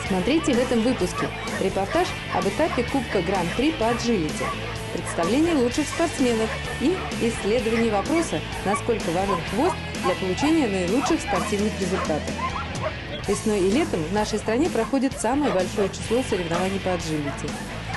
Смотрите в этом выпуске репортаж об этапе Кубка Гран-при по аджилити, представление лучших спортсменов и исследование вопроса, насколько важен хвост для получения наилучших спортивных результатов. Весной и летом в нашей стране проходит самое большое число соревнований по аджилити.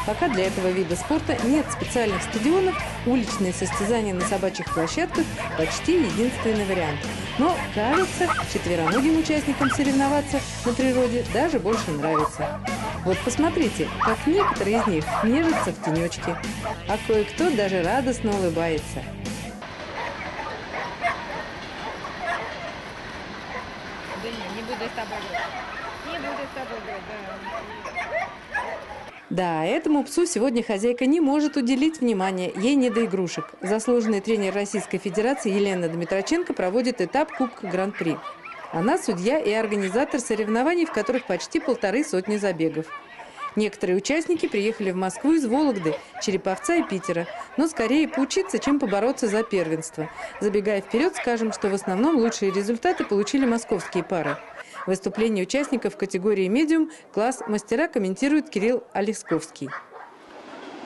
Пока для этого вида спорта нет специальных стадионов, уличные состязания на собачьих площадках почти единственный вариант. Но, кажется, четвероногим участникам соревноваться на природе даже больше нравится. Вот посмотрите, как некоторые из них нежатся в тенечке, а кое-кто даже радостно улыбается. Да не буду с тобой говорить. Не буду с тобой говорить, да. Да, этому псу сегодня хозяйка не может уделить внимания, ей не до игрушек. Заслуженный тренер Российской Федерации Елена Дмитроченко проводит этап Кубка Гран-при. Она судья и организатор соревнований, в которых почти 150 забегов. Некоторые участники приехали в Москву из Вологды, Череповца и Питера, но скорее поучиться, чем побороться за первенство. Забегая вперед, скажем, что в основном лучшие результаты получили московские пары. Выступление участников в категории «Медиум» класс мастера комментирует Кирилл Олесковский.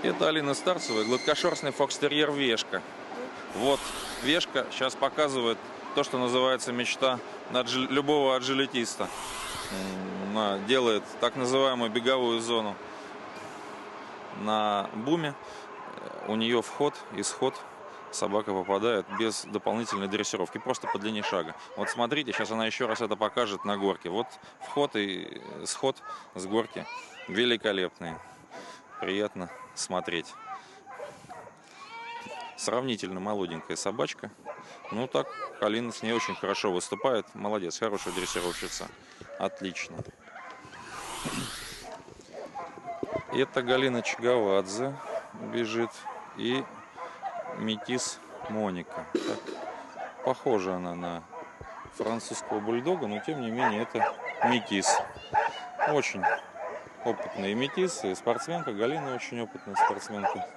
Это Алина Старцева, гладкошерстный фокстерьер Вешка. Вот Вешка сейчас показывает то, что называется мечта любого аджилитиста. Она делает так называемую беговую зону на буме. У нее вход, исход. Собака попадает без дополнительной дрессировки, просто по длине шага. Вот смотрите, сейчас она еще раз это покажет на горке. Вот вход и сход с горки великолепные. Приятно смотреть. Сравнительно молоденькая собачка. Ну так, Алина с ней очень хорошо выступает. Молодец, хорошая дрессировщица. Отлично. Это Галина Чагавадзе бежит. И метис Моника. Так, похожа она на французского бульдога, но тем не менее это метис. Очень опытный метис и спортсменка. Галина очень опытная спортсменка.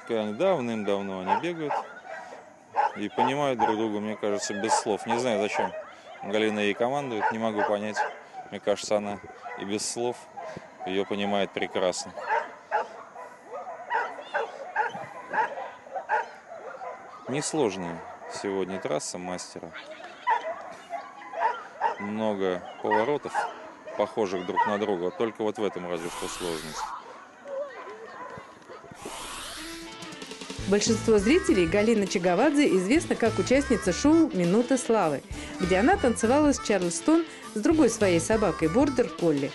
Давным-давно они бегают и понимают друг друга, мне кажется, без слов. Не знаю, зачем Галина ей командует, не могу понять. Мне кажется, она и без слов ее понимает прекрасно. Несложная сегодня трасса мастера. Много поворотов, похожих друг на друга. Только вот в этом разве что сложность. Большинство зрителей Галина Чагавадзе известна как участница шоу «Минута славы», где она танцевала с Чарльстон с другой своей собакой Бордер Колли.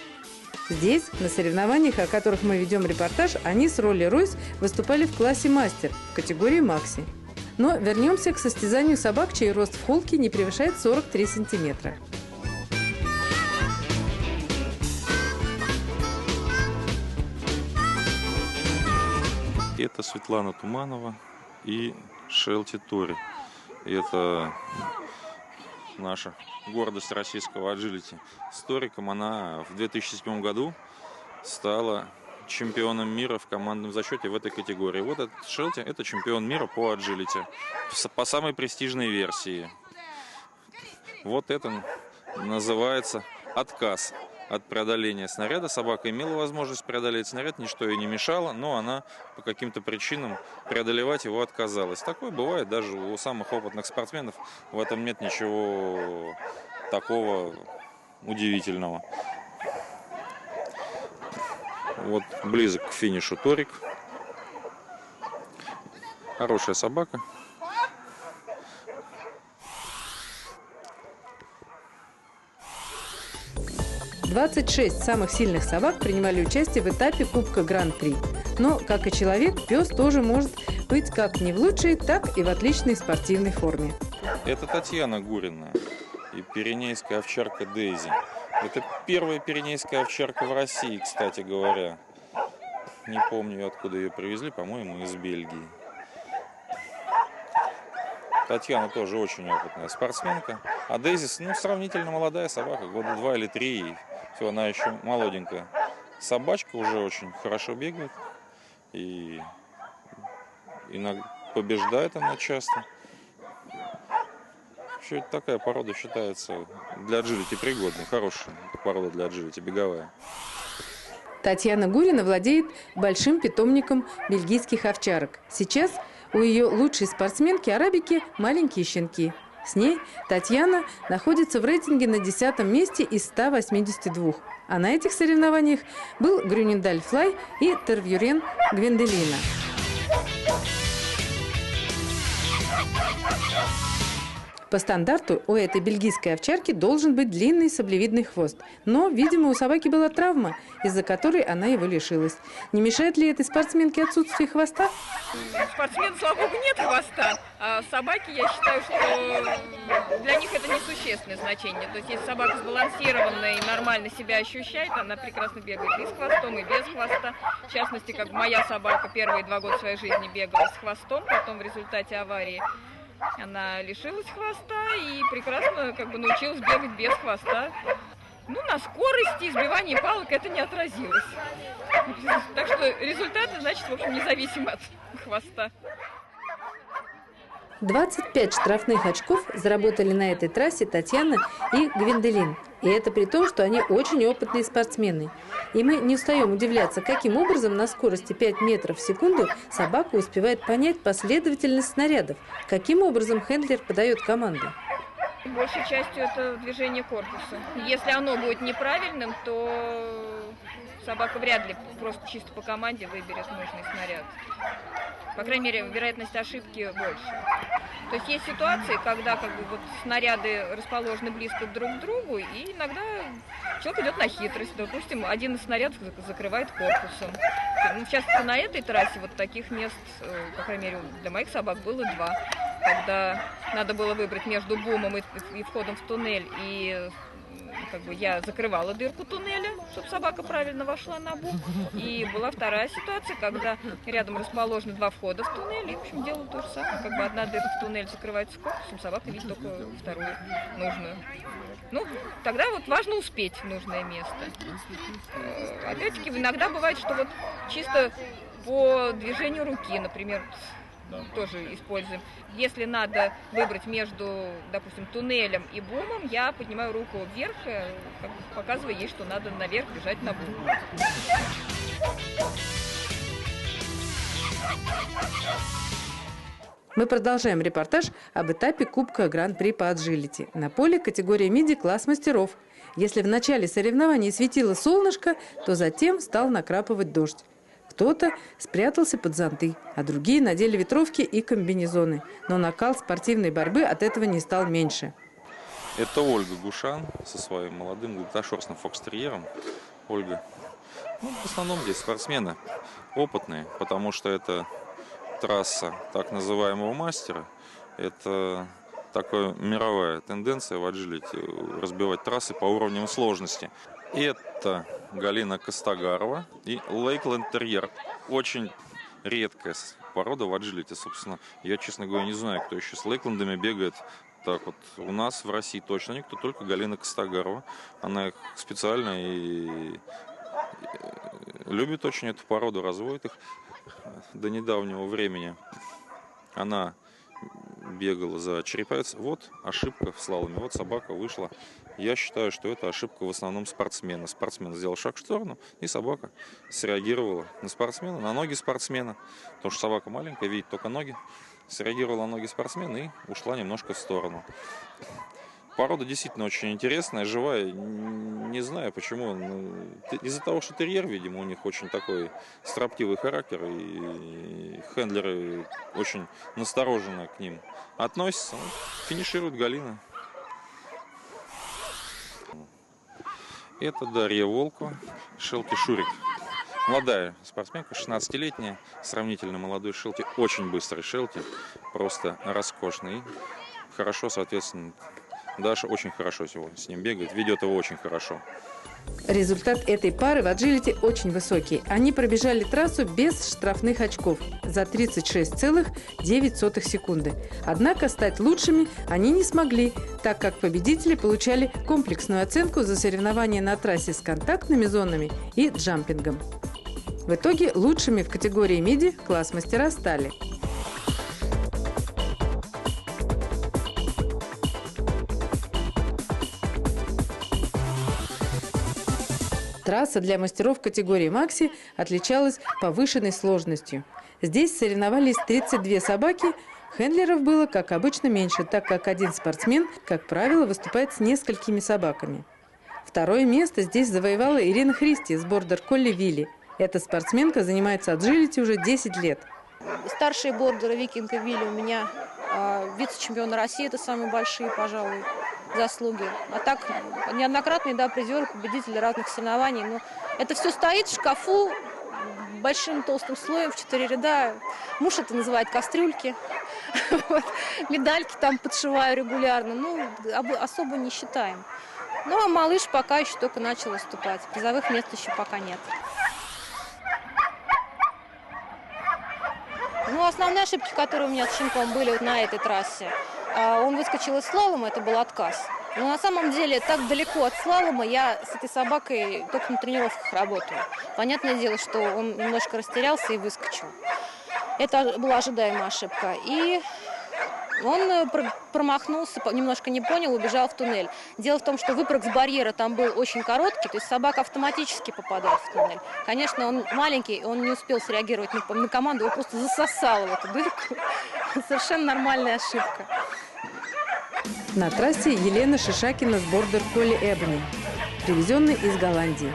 Здесь, на соревнованиях, о которых мы ведем репортаж, они с Ролли-Ройс выступали в классе мастер в категории Макси. Но вернемся к состязанию собак, чей рост в холке не превышает 43 сантиметра. Это Светлана Туманова и Шелти Тори. Это наша гордость российского аджилити. С Ториком она в 2007 году стала чемпионом мира в командном зачете в этой категории. Вот этот Шелти – это чемпион мира по аджилити. По самой престижной версии. Вот это называется отказ от преодоления снаряда. Собака имела возможность преодолеть снаряд, ничто ей не мешало, но она по каким-то причинам преодолевать его отказалась. Такое бывает даже у самых опытных спортсменов. В этом нет ничего такого удивительного. Вот близок к финишу Торик. Хорошая собака. «26 самых сильных собак принимали участие в этапе Кубка Гран-при. Но, как и человек, пес тоже может быть как не в лучшей, так и в отличной спортивной форме. Это Татьяна Гурина и пиренейская овчарка Дейзи. Это первая пиренейская овчарка в России, кстати говоря. Не помню, откуда ее привезли, по-моему, из Бельгии. Татьяна тоже очень опытная спортсменка. А Дейзи, сравнительно молодая собака, года 2 или 3. И все, она еще молоденькая. Собачка уже очень хорошо бегает. И побеждает она часто. вообще такая порода считается для аджилити пригодной, хорошая порода для аджилити, беговая. Татьяна Гурина владеет большим питомником бельгийских овчарок. Сейчас у ее лучшей спортсменки арабики маленькие щенки. С ней Татьяна находится в рейтинге на 10-м месте из 182. А на этих соревнованиях был Грюнендаль Флай и Тервюрен Гвенделина. По стандарту у этой бельгийской овчарки должен быть длинный саблевидный хвост. Но, видимо, у собаки была травма, из-за которой она его лишилась. Не мешает ли этой спортсменке отсутствие хвоста? Спортсмен, слава богу, нет хвоста. А собаки, я считаю, что для них это несущественное значение. То есть, если собака сбалансированная и нормально себя ощущает, она прекрасно бегает и с хвостом, и без хвоста. В частности, как моя собака первые 2 года своей жизни бегала с хвостом, потом в результате аварии она лишилась хвоста и прекрасно научилась бегать без хвоста. Ну, на скорости, избивании палок это не отразилось. Так что результаты, значит, в общем, независимы от хвоста. 25 штрафных очков заработали на этой трассе Татьяна и Гвенделин. И это при том, что они очень опытные спортсмены. И мы не устаем удивляться, каким образом на скорости 5 метров в секунду собака успевает понять последовательность снарядов, каким образом хендлер подает команду. Большей частью это движение корпуса. Если оно будет неправильным, то собака вряд ли просто чисто по команде выберет нужный снаряд. По крайней мере, вероятность ошибки больше. То есть есть ситуации, когда снаряды расположены близко друг к другу, и иногда человек идет на хитрость. Допустим, один из снарядов закрывает корпусом. Ну, в частности, на этой трассе таких мест, по крайней мере, для моих собак было 2. Когда надо было выбрать между бумом и входом в туннель, и я закрывала дырку туннеля, чтобы собака правильно вошла на бум. И была вторая ситуация, когда рядом расположены 2 входа в туннель, и, в общем, делала то же самое. Одна дырка в туннель закрывается корпусом, собака видит только вторую, нужную. Ну, тогда важно успеть в нужное место. Опять-таки, иногда бывает, что чисто по движению руки, например, тоже используем. Если надо выбрать между, допустим, туннелем и бумом, я поднимаю руку вверх, показывая ей, что надо наверх бежать на бум. Мы продолжаем репортаж об этапе Кубка Гран-при по аджилити. На поле категория миди класс мастеров. Если в начале соревнований светило солнышко, то затем стал накрапывать дождь. Кто-то спрятался под зонты, а другие надели ветровки и комбинезоны. Но накал спортивной борьбы от этого не стал меньше. Это Ольга Гушан со своим молодым гладкошерстным фокстерьером. Ольга. В основном здесь спортсмены опытные, потому что это трасса так называемого мастера. Это такая мировая тенденция в аджилити разбивать трассы по уровням сложности. Это Галина Костагарова и Лейкленд Терьер. Очень редкая порода в аджилити. Собственно, я, честно говоря, не знаю, кто еще с Лейклендами бегает. Так у нас в России точно никто, только Галина Костагарова. Она их специально и любит очень эту породу, разводит их до недавнего времени. Она бегала за череповец. Ошибка в слаломе. Собака вышла. Я считаю, что это ошибка в основном спортсмена. Спортсмен сделал шаг в сторону, и собака среагировала на спортсмена, на ноги спортсмена. Потому что собака маленькая, видит только ноги. Среагировала на ноги спортсмена и ушла немножко в сторону. Порода действительно очень интересная, живая. Не знаю почему. Из-за того, что терьер, видимо, у них очень такой строптивый характер, и хендлеры очень настороженно к ним относятся. Финиширует Галина. Это Дарья Волкова, Шелти Шурик. Молодая спортсменка, 16-летняя, сравнительно молодой Шелти. Очень быстрый Шелти, просто роскошный. Хорошо, соответственно, Даша очень хорошо сегодня с ним бегает, ведет его очень хорошо. Результат этой пары в аджилити очень высокий. Они пробежали трассу без штрафных очков за 36,9 секунды. Однако стать лучшими они не смогли, так как победители получали комплексную оценку за соревнования на трассе с контактными зонами и джампингом. В итоге лучшими в категории миди класс мастера стали Трасса для мастеров категории «Макси» отличалась повышенной сложностью. Здесь соревновались 32 собаки. Хендлеров было, как обычно, меньше, так как один спортсмен, как правило, выступает с несколькими собаками. Второе место здесь завоевала Ирина Христи с бордер-колли Вилли. Эта спортсменка занимается аджилити уже 10 лет. Старшие бордеры Викинг и Вилли у меня вице-чемпионы России, это самые большие, пожалуй, заслуги. А так, неоднократные, да, призеры, победители разных соревнований. Но это все стоит в шкафу большим толстым слоем в 4 ряда. Муж это называет кастрюльки. Медальки там подшиваю регулярно. Ну, особо не считаем. Ну, а малыш пока еще только начал выступать. Призовых мест еще пока нет. Ну, основные ошибки, которые у меня с щенком были вот на этой трассе, он выскочил из слалома, это был отказ. Но на самом деле так далеко от слалома я с этой собакой только на тренировках работаю. Понятное дело, что он немножко растерялся и выскочил. Это была ожидаемая ошибка. И он промахнулся, немножко не понял, убежал в туннель. Дело в том, что выпрыг с барьера там был очень короткий, то есть собака автоматически попадает в туннель. Конечно, он маленький, он не успел среагировать на команду, его просто засосало в эту дырку. Совершенно нормальная ошибка. На трассе Елена Шишакина с бордер-колли Эбони, привезенной из Голландии.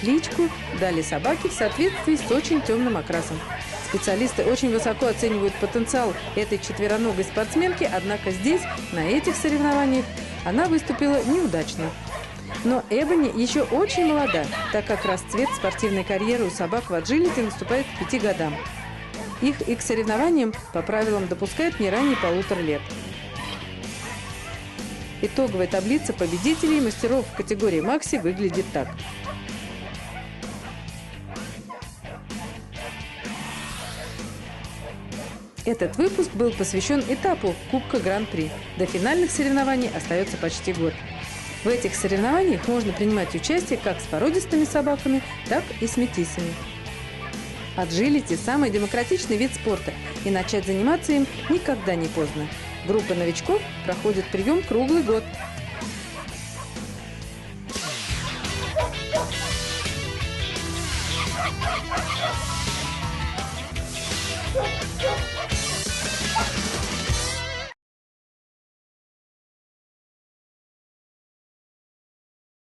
Кличку дали собаке в соответствии с очень темным окрасом. Специалисты очень высоко оценивают потенциал этой четвероногой спортсменки, однако здесь, на этих соревнованиях, она выступила неудачно. Но Эбони еще очень молода, так как расцвет спортивной карьеры у собак в аджилити наступает к 5 годам. Их и к соревнованиям по правилам допускают не ранее 1,5 лет. Итоговая таблица победителей мастеров в категории «Макси» выглядит так. Этот выпуск был посвящен этапу Кубка Гран-при. До финальных соревнований остается почти год. В этих соревнованиях можно принимать участие как с породистыми собаками, так и с метисами. Аджилити – самый демократичный вид спорта, и начать заниматься им никогда не поздно. Группа новичков проходит прием круглый год.